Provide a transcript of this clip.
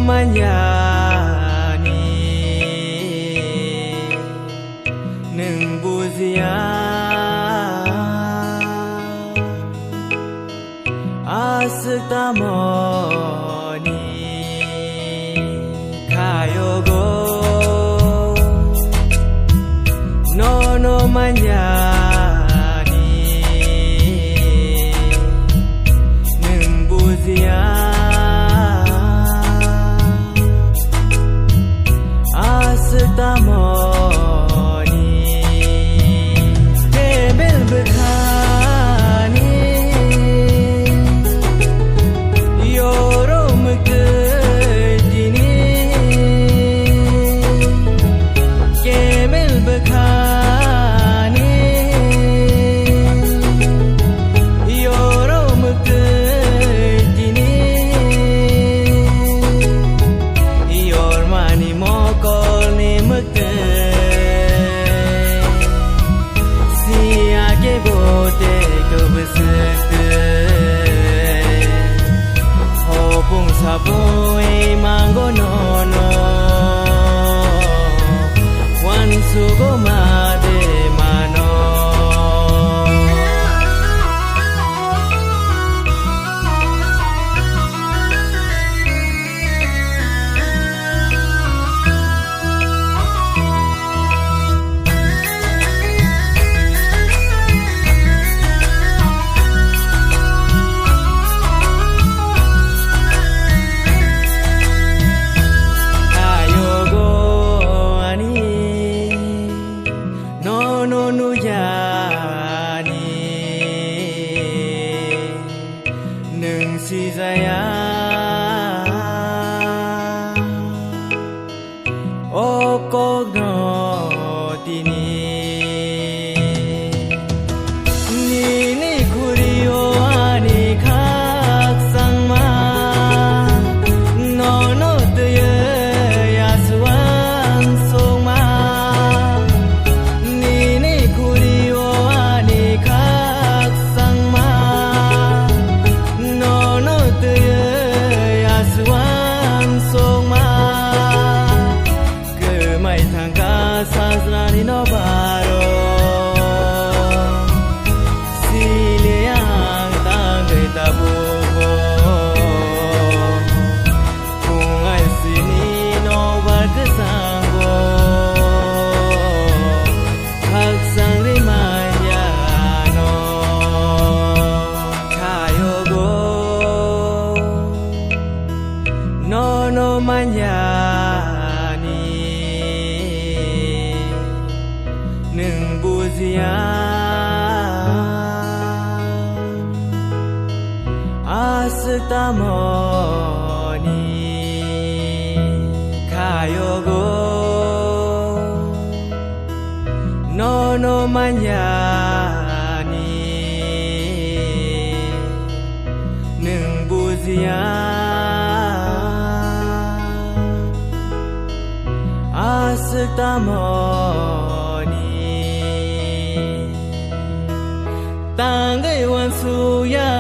manyani nung buzia astamoni kayogo no manyani nung buzia astamoni kebel bekhani yorom kedini kebel bekhani yorom kedini yormani mokol siya ke bote kebesete hopung sabui manggo nono wan sugo made mano si saya okogno tini nini kurio ani khak sangma no tye yaswan songma nini kurio ani khak sangma Sazrani no baro sile yang tanggai tabugo kungai sini no berkesanggo hak sang rimanya no kayogo no manyani nung buzia astamoni kayogo no manyani nung buzia astamoni tanggai wan suya